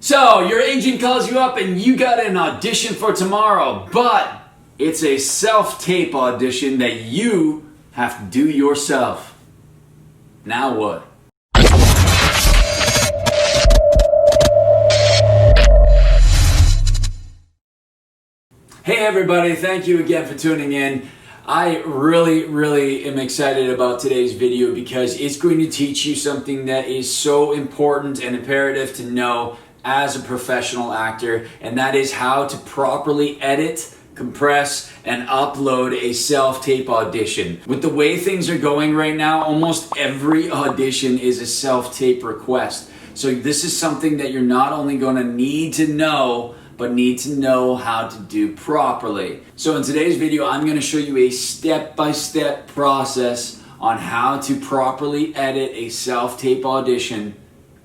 So, your agent calls you up and you got an audition for tomorrow, but it's a self-tape audition that you have to do yourself. Now what? Hey everybody, thank you again for tuning in. I really am excited about today's video because it's going to teach you something that is so important and imperative to know as a professional actor, and that is how to properly edit, compress, and upload a self-tape audition. With the way things are going right now, almost every audition is a self-tape request. So this is something that you're not only going to need to know, but need to know how to do properly. So in today's video, I'm going to show you a step-by-step process on how to properly edit a self-tape audition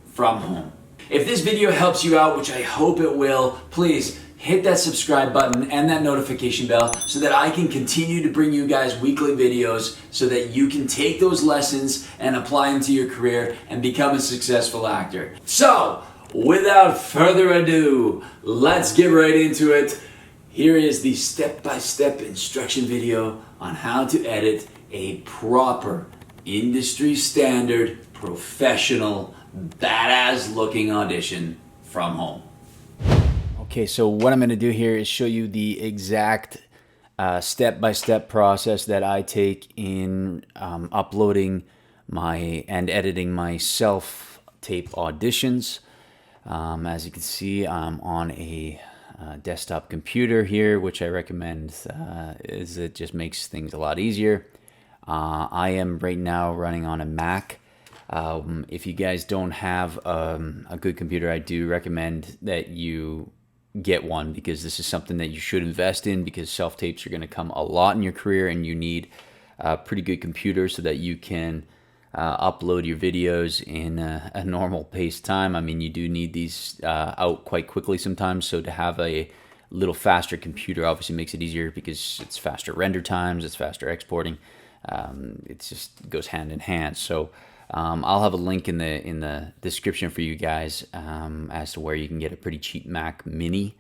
from home. If this video helps you out, which I hope it will, please hit that subscribe button and that notification bell so that I can continue to bring you guys weekly videos so that you can take those lessons and apply them to your career and become a successful actor. So, without further ado, let's get right into it. Here is the step-by-step instruction video on how to edit a proper, industry standard, professional, badass looking audition from home. Okay, so what I'm going to do here is show you the exact step-by-step process that I take in uploading and editing my self-tape auditions. As you can see, I'm on a desktop computer here, which I recommend is it just makes things a lot easier. I am right now running on a Mac. If you guys don't have a good computer, I do recommend that you get one because this is something that you should invest in because self-tapes are going to come a lot in your career and you need a pretty good computer so that you can upload your videos in a normal paced time. I mean, you do need these out quite quickly sometimes, so to have a little faster computer obviously makes it easier because it's faster render times, it's faster exporting. It just goes hand in hand. So I'll have a link in the description for you guys as to where you can get a pretty cheap Mac Mini,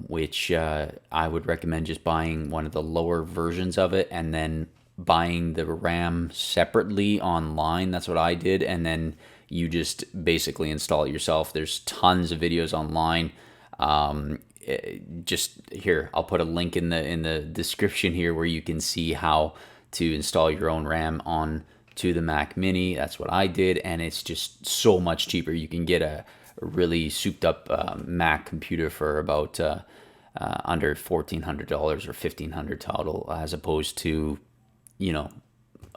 which I would recommend just buying one of the lower versions of it and then buying the RAM separately online. That's what I did, and then you just basically install it yourself. There's tons of videos online. Just here, I'll put a link in the description here where you can see how to install your own RAM on to the Mac Mini. That's what I did, and it's just so much cheaper. You can get a really souped up Mac computer for about under $1,400 or $1,500 total, as opposed to, you know,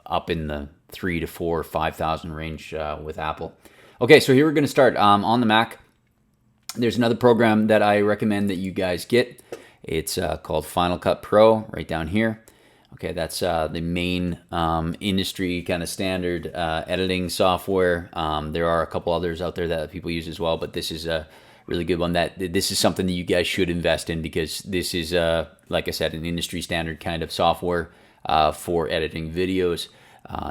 up in the $3,000 to $4,000 or $5,000 range with Apple. Okay, so here we're going to start on the Mac. There's another program that I recommend that you guys get. It's called Final Cut Pro, right down here. Okay, that's the main industry kind of standard editing software. There are a couple others out there that people use as well, but this is a really good one. This is something that you guys should invest in because this is, like I said, an industry standard kind of software for editing videos.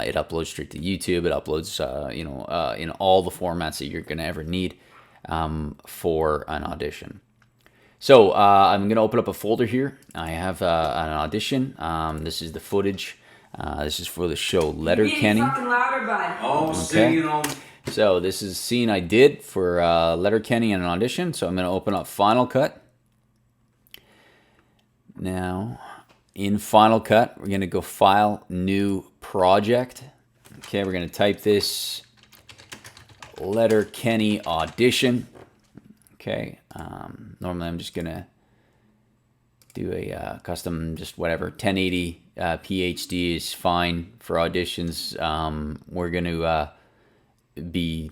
It uploads straight to YouTube. It uploads, in all the formats that you're going to ever need for an audition. So I'm going to open up a folder here. I have an audition. This is the footage. This is for the show Letterkenny. Fucking louder, bud. Oh, okay. So this is a scene I did for Letterkenny and an audition. So I'm going to open up Final Cut. Now, in Final Cut, we're going to go File, New Project. Okay, we're going to type this Letterkenny audition. Okay, normally I'm just going to do a custom, just whatever, 1080 PhD is fine for auditions. We're going to be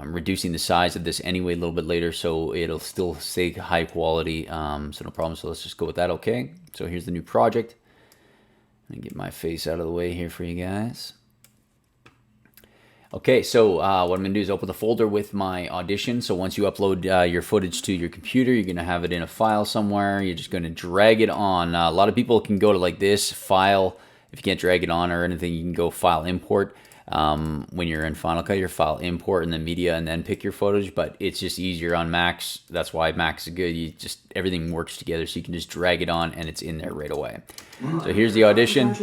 reducing the size of this anyway a little bit later, so it'll still stay high quality, so no problem. So let's just go with that. Okay, so here's the new project. Let me get my face out of the way here for you guys. Okay, so what I'm going to do is open the folder with my audition. So once you upload your footage to your computer, you're going to have it in a file somewhere. You're just going to drag it on. A lot of people can go to like this, file. If you can't drag it on or anything, you can go File, Import. when you're in Final Cut, your file import and then media and then pick your footage, but it's just easier on Macs. That's why Macs is good. Everything works together, so you can just drag it on and it's in there right away. So here's the audition.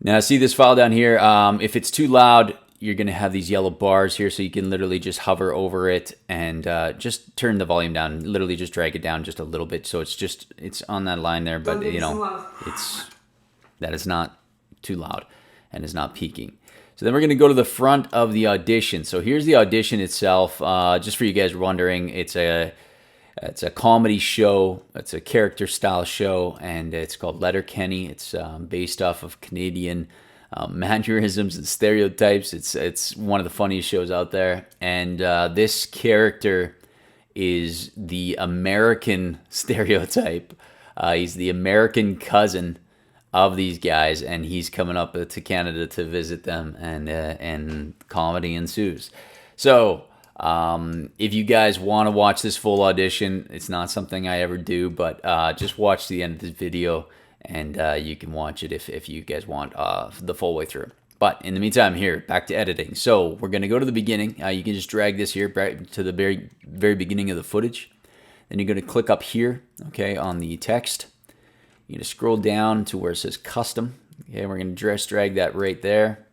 Now see this file down here. If it's too loud, you're going to have these yellow bars here, so you can literally just hover over it and just turn the volume down. Literally just drag it down just a little bit, so it's on that line there, but you know, that is not too loud and is not peaking. So then we're going to go to the front of the audition. So here's the audition itself. Just for you guys wondering, it's a comedy show. It's a character style show, and it's called Letterkenny. It's based off of Canadian mannerisms and stereotypes. It's one of the funniest shows out there. And this character is the American stereotype. He's the American cousin of these guys, and he's coming up to Canada to visit them, and comedy ensues. So if you guys want to watch this full audition, it's not something I ever do, but just watch the end of this video, and you can watch it if you guys want the full way through. But in the meantime, here, back to editing. So we're going to go to the beginning. You can just drag this here back to the very beginning of the footage. Then you're going to click up here, okay, on the text. You're going to scroll down to where it says custom. Okay, we're going to just drag that right there.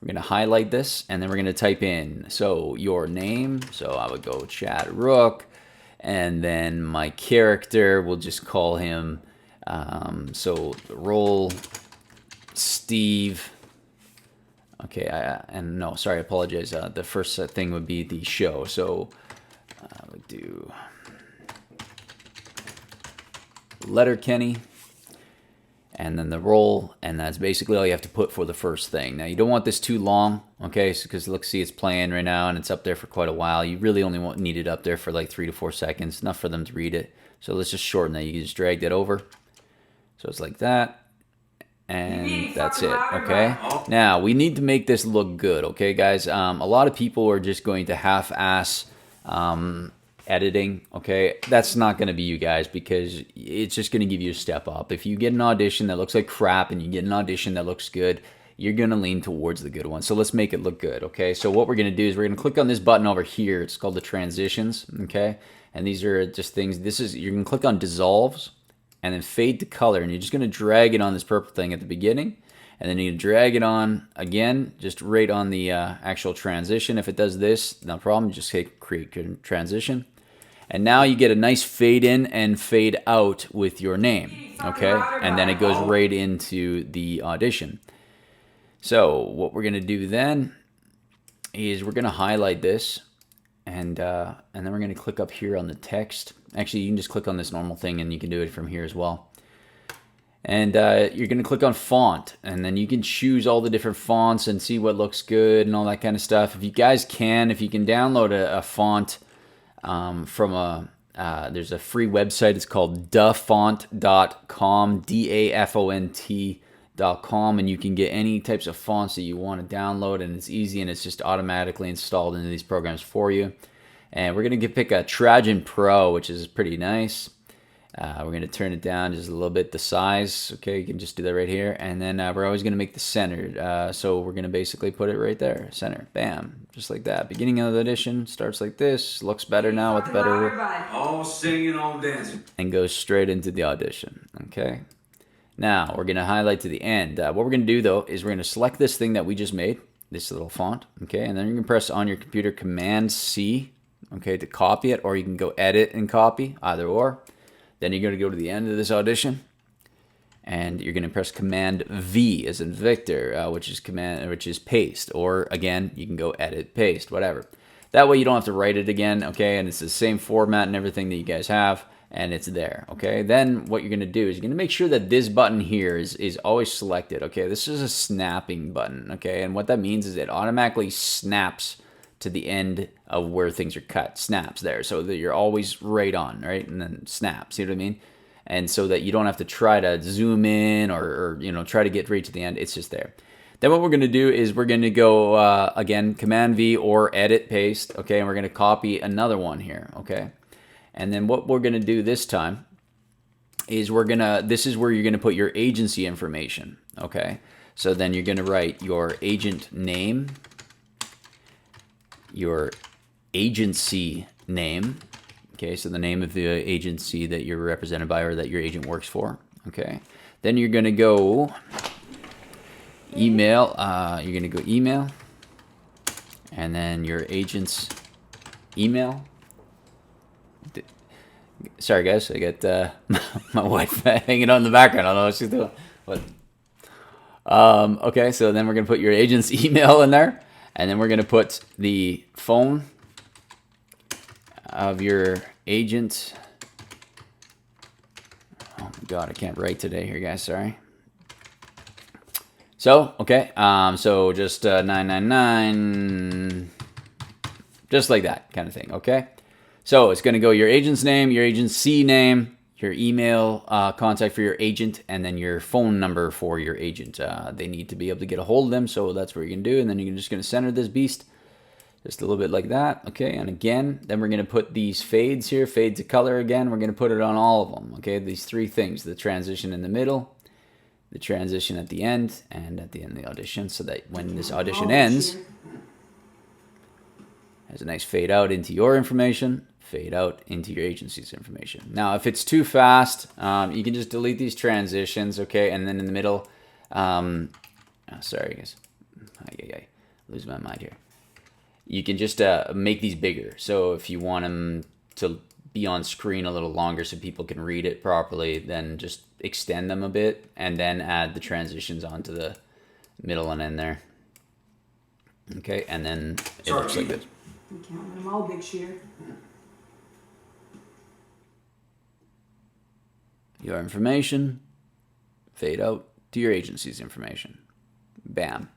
We're going to highlight this, and then we're going to type in, so your name. So I would go Chad Rook, and then my character, we'll just call him, so role Steve. Okay, and no, sorry, I apologize. The first thing would be the show. So I would do Letterkenny, and then the role, and that's basically all you have to put for the first thing. Now you don't want this too long, okay? Because look, see, it's playing right now, and it's up there for quite a while. You really only need it up there for like 3 to 4 seconds, enough for them to read it. So let's just shorten that. You can just drag that over. So it's like that, and that's it, okay? Now we need to make this look good, okay, guys? A lot of people are just going to half-ass editing, okay? That's not going to be you guys, because it's just going to give you a step up. If you get an audition that looks like crap and you get an audition that looks good, you're going to lean towards the good one. So let's make it look good, okay? So what we're going to do is we're going to click on this button over here. It's called the transitions, okay? And these are just things. You're going to click on dissolves and then fade to color, and you're just going to drag it on this purple thing at the beginning, and then you drag it on again, just right on the actual transition. If it does this, no problem. Just hit create transition. And now you get a nice fade in and fade out with your name, okay? And then it goes right into the audition. So what we're going to do then is we're going to highlight this, and then we're going to click up here on the text. Actually, you can just click on this normal thing, and you can do it from here as well. And you're going to click on font, and then you can choose all the different fonts and see what looks good and all that kind of stuff. If you guys can, if you can download a font from there's a free website. It's called dafont.com, dafont.com, and you can get any types of fonts that you want to download, and it's easy, and it's just automatically installed into these programs for you. And we're going to pick a Trajan Pro, which is pretty nice. We're going to turn it down just a little bit, the size. Okay, you can just do that right here. And then we're always going to make the centered. So we're going to basically put it right there, center. Bam, just like that. Beginning of the audition starts like this. Looks better now with the better. All singing, all dancing. And goes straight into the audition. Okay. Now we're going to highlight to the end. What we're going to do though is we're going to select this thing that we just made, this little font. Okay, and then you can press on your computer Command C. Okay, to copy it, or you can go edit and copy, either or. Then you're going to go to the end of this audition, and you're going to press Command V as in Victor, which is paste, or again you can go edit, paste, whatever. That way you don't have to write it again, okay? And it's the same format and everything that you guys have, and it's there, okay? Then what you're going to do is you're going to make sure that this button here is always selected, okay? This is a snapping button, okay? And what that means is it automatically snaps to the end of where things are cut, snaps there, so that you're always right on, right? And then snap, see what I mean? And so that you don't have to try to zoom in or you know, try to get right to the end, it's just there. Then what we're going to do is we're going to go, again, Command V or edit, paste, okay? And we're going to copy another one here, okay? And then what we're going to do this time is this is where you're going to put your agency information, okay? So then you're going to write your agent name, your agency name. Okay, so the name of the agency that you're represented by or that your agent works for. Okay, then you're going to go email. You're going to go email, and then your agent's email. Sorry, guys, I got my wife hanging on in the background. I don't know what she's doing. What? Okay, so then we're going to put your agent's email in there, and then we're going to put the phone of your agent. Oh my God, I can't write today here, guys. Sorry. So, okay, so just 999, just like that kind of thing, okay? So it's going to go your agent's name, your agency name, your email contact for your agent, and then your phone number for your agent. They need to be able to get a hold of them, so that's what you're going to do, and then you're just going to center this beast just a little bit like that, okay? And again, then we're going to put these fades here, fade to color again. We're going to put it on all of them, okay? These three things, the transition in the middle, the transition at the end, and at the end of the audition, so that when this audition ends, there's a nice fade out into your information, fade out into your agency's information. Now, if it's too fast, you can just delete these transitions, okay? And then in the middle, sorry guys, lose my mind here. You can just make these bigger. So if you want them to be on screen a little longer so people can read it properly, then just extend them a bit and then add the transitions onto the middle and end there. Okay, and then it looks like this. I'm counting them all, big shooter. Your information, fade out to your agency's information. Bam.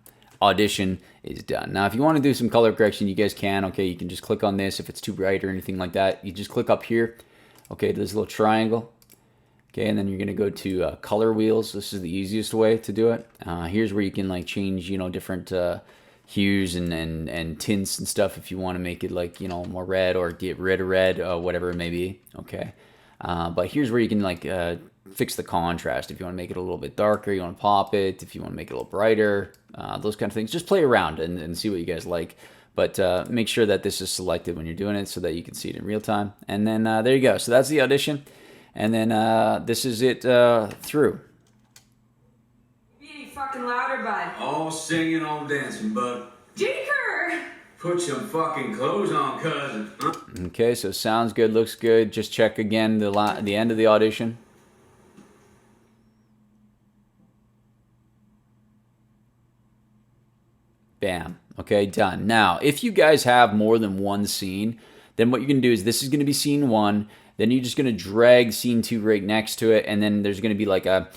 Audition is done. Now, if you want to do some color correction, you guys can. Okay, you can just click on this. If it's too bright or anything like that, you just click up here. Okay, to this little triangle. Okay, and then you're gonna go to color wheels. This is the easiest way to do it. Here's where you can like change, you know, different hues and tints and stuff if you want to make it like, you know, more red or get rid of red, whatever it may be. Okay, but here's where you can like fix the contrast. If you want to make it a little bit darker, you want to pop it. If you want to make it a little brighter, those kind of things. Just play around and see what you guys like. But make sure that this is selected when you're doing it so that you can see it in real time. And then there you go. So that's the audition. And then this is it through. Be any fucking louder, bud. All singing, all dancing, bud. Jeeker! Put some fucking clothes on, cousin. Okay, so sounds good, looks good. Just check again the end of the audition. Bam. Okay, done. Now, if you guys have more than one scene, then what you're going to do is this is going to be scene 1. Then you're just going to drag scene 2 right next to it. And then there's going to be like a,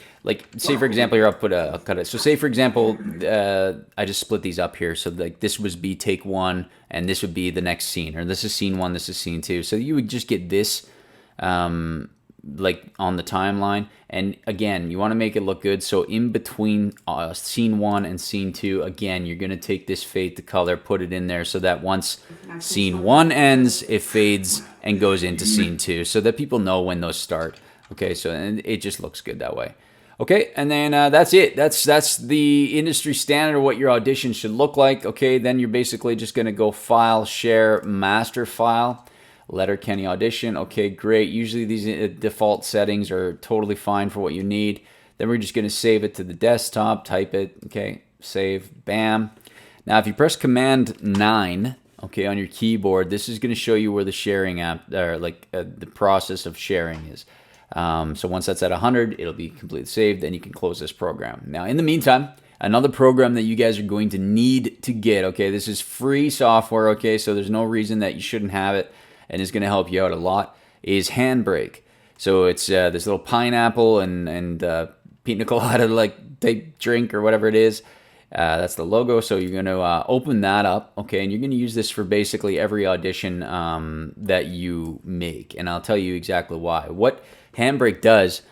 say for example, here I'll cut it. So say for example, I just split these up here. So like this would be take 1 and this would be the next scene. Or this is scene 1, this is scene 2. So you would just get this like on the timeline. And again, you want to make it look good. So in between scene 1 and scene 2, again, you're going to take this fade to color, put it in there so that once scene 1 ends, it fades and goes into scene 2 so that people know when those start. Okay, so and it just looks good that way. Okay, and then that's it. That's the industry standard of what your audition should look like. Okay, then you're basically just going to go File, Share, Master File. Letterkenny Audition. Okay, great. Usually these default settings are totally fine for what you need. Then we're just going to save it to the desktop, type it, okay, save, bam. Now, if you press Command 9, okay, on your keyboard, this is going to show you where the sharing app, or like the process of sharing is. So once that's at 100, it'll be completely saved, then you can close this program. Now, in the meantime, another program that you guys are going to need to get, okay, this is free software, okay, so there's no reason that you shouldn't have it, and it's going to help you out a lot, is Handbrake. So it's this little pineapple and pina colada like type drink or whatever it is. That's the logo. So you're going to open that up, okay, and you're going to use this for basically every audition that you make, and I'll tell you exactly why. What Handbrake does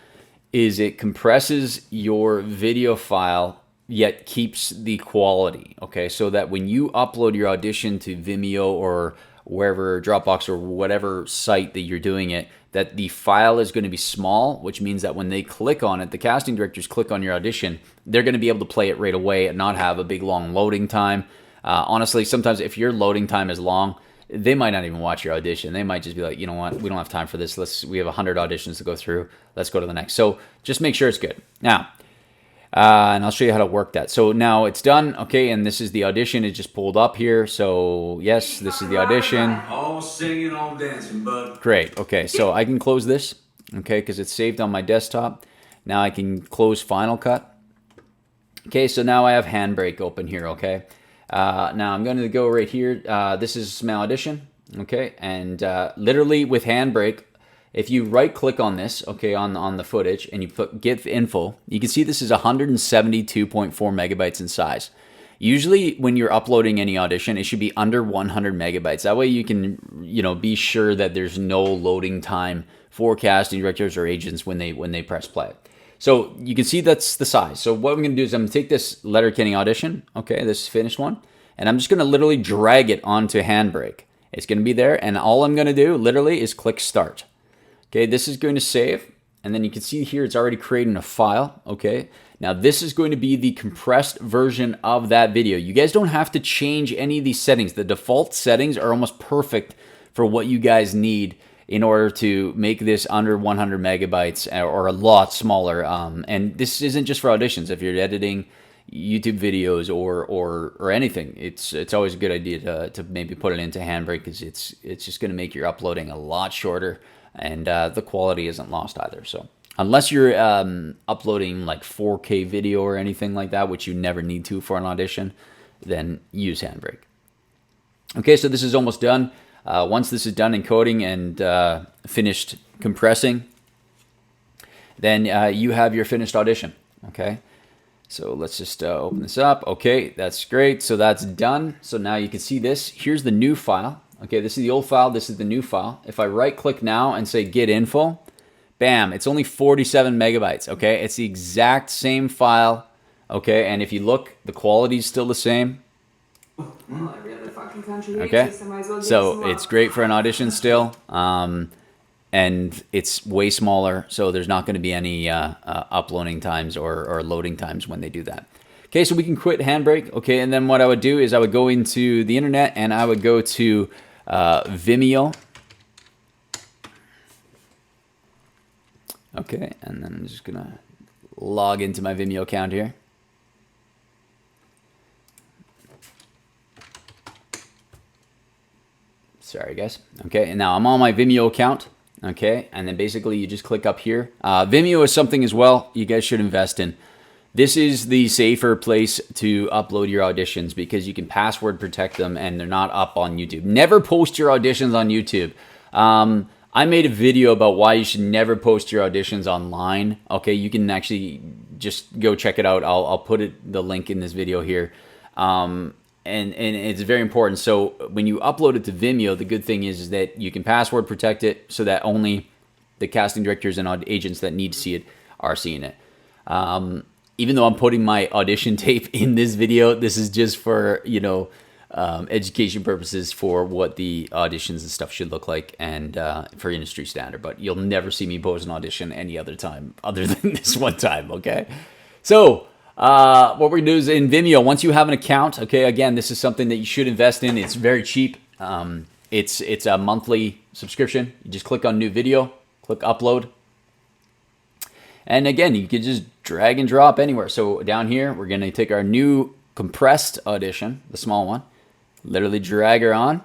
is it compresses your video file yet keeps the quality, okay, so that when you upload your audition to Vimeo wherever, Dropbox or whatever site that you're doing it, that the file is going to be small, which means that when they click on it, the casting directors click on your audition, they're going to be able to play it right away and not have a big long loading time. Honestly, sometimes if your loading time is long, they might not even watch your audition. They might just be like, you know what, we don't have time for this. We have 100 auditions to go through. Let's go to the next. So just make sure it's good. Now, and I'll show you how to work that. So now it's done, okay, and this is the audition. It just pulled up here. So yes, this is the audition. All singing, all dancing, bud. Great, okay, so I can close this, okay, because it's saved on my desktop. Now I can close Final Cut. Okay, so now I have Handbrake open here, okay. Now I'm going to go right here. This is my audition, okay, and literally with Handbrake, if you right click on this, okay, on the footage, and you put get info, you can see this is 172.4 megabytes in size. Usually when you're uploading any audition, it should be under 100 megabytes. That way you can, be sure that there's no loading time for casting directors or agents when they press play. So you can see that's the size. So what I'm going to do is I'm going to take this Letterkenny audition, okay, this finished one, and I'm just going to literally drag it onto Handbrake. It's going to be there, and all I'm going to do literally is click Start. Okay, this is going to save, and then you can see here it's already creating a file, okay? Now this is going to be the compressed version of that video. You guys don't have to change any of these settings. The default settings are almost perfect for what you guys need in order to make this under 100 megabytes or a lot smaller. And this isn't just for auditions. If you're editing YouTube videos or anything, it's always a good idea to maybe put it into Handbrake, because it's just going to make your uploading a lot shorter, and the quality isn't lost either. So unless you're uploading like 4K video or anything like that, which you never need to for an audition, then use Handbrake. Okay, so this is almost done. Once this is done encoding and finished compressing, then you have your finished audition. Okay, so let's just open this up. Okay, that's great. So that's done. So now you can see this. Here's the new file. Okay, this is the old file. This is the new file. If I right click now and say get info, bam, it's only 47 megabytes. Okay, it's the exact same file. Okay, and if you look, the quality is still the same. Well, every other fucking country hates Okay, this, I might as well give so some it's up. great for an audition still, and it's way smaller, so there's not going to be any uploading times or loading times when they do that. Okay, so we can quit Handbrake. Okay, and then what I would do is I would go into the internet and I would go to Vimeo. Okay, and then I'm just gonna log into my Vimeo account here. Sorry, guys. Okay, and now I'm on my Vimeo account. Okay, and then basically you just click up here. Vimeo is something as well you guys should invest in. This is the safer place to upload your auditions because you can password protect them and they're not up on YouTube. Never post your auditions on YouTube. I made a video about why you should never post your auditions online. Okay, you can actually just go check it out. I'll put the link in this video here. And it's very important. So when you upload it to Vimeo, the good thing is that you can password protect it so that only the casting directors and agents that need to see it are seeing it. Even though I'm putting my audition tape in this video, this is just for, education purposes for what the auditions and stuff should look like and for industry standard. But you'll never see me post an audition any other time other than this one time, okay? So what we're gonna do is in Vimeo, once you have an account, okay, again, this is something that you should invest in. It's very cheap. It's a monthly subscription. You just click on new video, click upload. And again, you can just drag and drop anywhere. So down here, we're gonna take our new compressed audition, the small one, literally drag her on,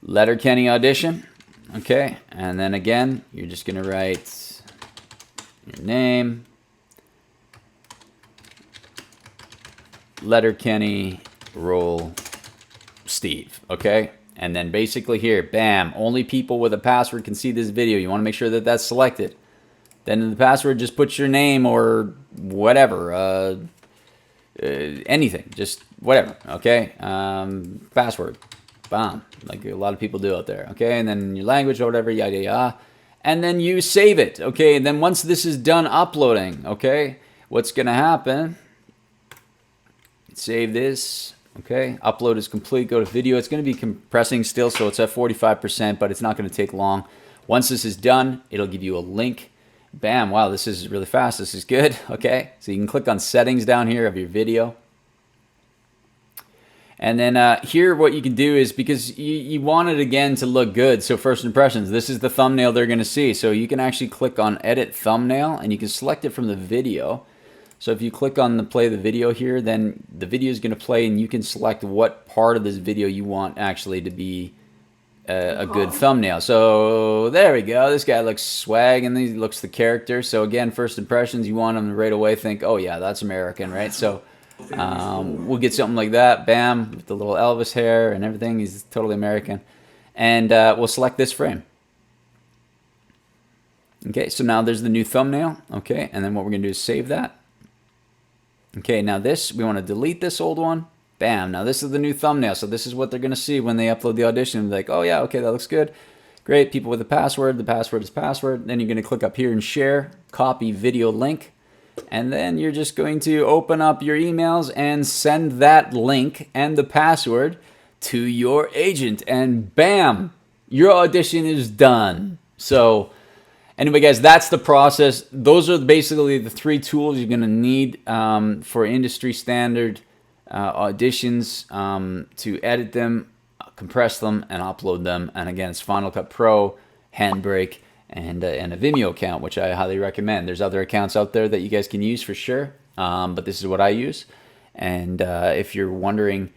Letterkenny audition, okay, and then again, you're just gonna write your name, Letterkenny role Steve, okay, and then basically here, bam, only people with a password can see this video. You want to make sure that that's selected. Then in the password, just put your name or whatever, anything, just whatever, okay? Password, bam, like a lot of people do out there, okay? And then your language or whatever, yada yada, and then you save it, okay? And then once this is done uploading, okay, what's gonna happen? Save this, Okay, upload is complete. Go to video. It's going to be compressing still, so it's at 45%, but it's not going to take long. Once this is done, it'll give you a link. Bam, wow, this is really fast. This is good. Okay, so you can click on settings down here of your video. And then here what you can do is, because you want it again to look good, so first impressions, this is the thumbnail they're going to see. So you can actually click on edit thumbnail and you can select it from the video. So if you click on the play the video here, then the video is going to play and you can select what part of this video you want actually to be a good thumbnail. So there we go. This guy looks swag and he looks the character. So again, first impressions, you want them to right away think, oh yeah, that's American, right? So we'll get something like that. Bam, with the little Elvis hair and everything. He's totally American. And we'll select this frame. Okay, so now there's the new thumbnail. Okay, and then what we're going to do is save that. Okay, now this, we want to delete this old one. Bam, now this is the new thumbnail. So this is what they're going to see when they upload the audition. Like, oh yeah, okay, that looks good. Great, people with the password is password. Then you're going to click up here and share, copy video link. And then you're just going to open up your emails and send that link and the password to your agent. And bam, your audition is done. So anyway, guys, that's the process. Those are basically the 3 tools you're going to need for industry standard auditions to edit them, compress them, and upload them. And again, it's Final Cut Pro, Handbrake, and a Vimeo account, which I highly recommend. There's other accounts out there that you guys can use for sure, but this is what I use. And if you're wondering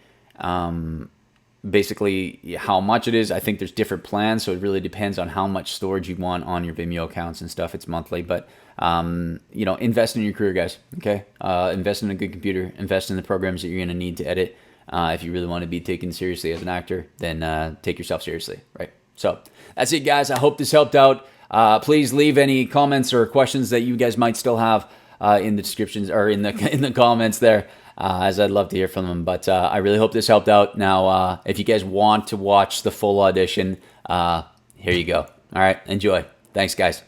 basically how much it is, I think there's different plans, so it really depends on how much storage you want on your Vimeo accounts and stuff. It's monthly, but you know, invest in your career, guys. Okay, invest in a good computer, invest in the programs that you're going to need to edit. If you really want to be taken seriously as an actor, then take yourself seriously, right? So that's it, guys. I hope this helped out. Please leave any comments or questions that you guys might still have in the descriptions or in the comments there, as I'd love to hear from them. But I really hope this helped out. Now, if you guys want to watch the full audition, here you go. All right, enjoy. Thanks, guys.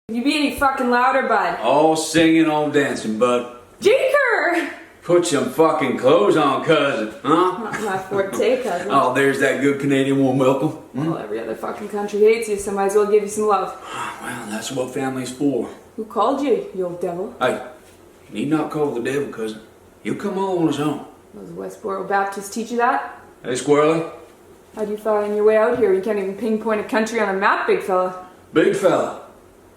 You be any fucking louder, bud? All singing, all dancing, bud. Jaker! Put some fucking clothes on, cousin, huh? Not my forte, cousin. Oh, there's that good Canadian warm welcome. Well, every other fucking country hates you, so might as well give you some love. Well, that's what family's for. Who called you, you old devil? Hey, you need not call the devil, cousin. He'll come all on his own. Those Westboro Baptists teach you that? Hey, Squirrely. How'd you find your way out here? You can't even pinpoint a country on a map, big fella. Big fella.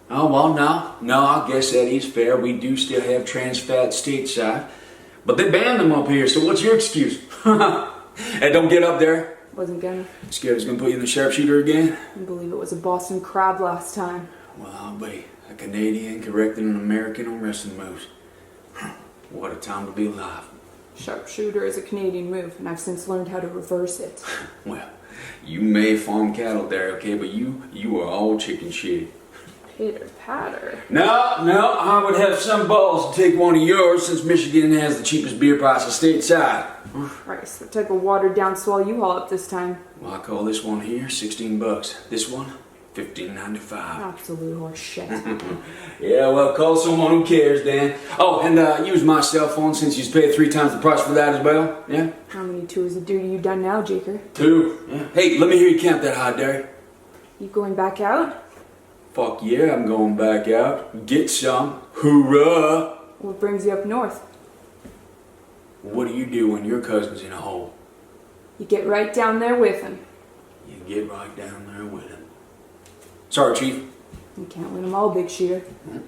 Oh, well, no, I guess that is fair. We do still have trans fat stateside. But they banned them up here, so what's your excuse? Hey, don't get up there. Wasn't gonna. Scared it's gonna put you in the sharpshooter again? I believe it was a Boston crab last time. Well, I'll be a Canadian correcting an American on wrestling moves. What a time to be alive. Sharpshooter is a Canadian move, and I've since learned how to reverse it. Well, you may farm cattle there, okay, but you are all chicken shit. Pitter patter. No, I would have some balls to take one of yours since Michigan has the cheapest beer prices stateside. Christ, what type of watered down swell you haul up this time? Well, I call this one here $16. This one, $15.95. Absolute horse shit. Yeah, well, call someone who cares, Dan. Oh, and use my cell phone since you paid 3 times the price for that as well. Yeah? How many tours of duty you done now, Jaker? 2. Yeah. Hey, let me hear you count that high, Derek. You going back out? Fuck yeah, I'm going back out. Get some. Hoorah! What brings you up north? What do you do when your cousin's in a hole? You get right down there with him. You get right down there with him. Sorry, Chief. You can't win them all, big shooter. Hmm.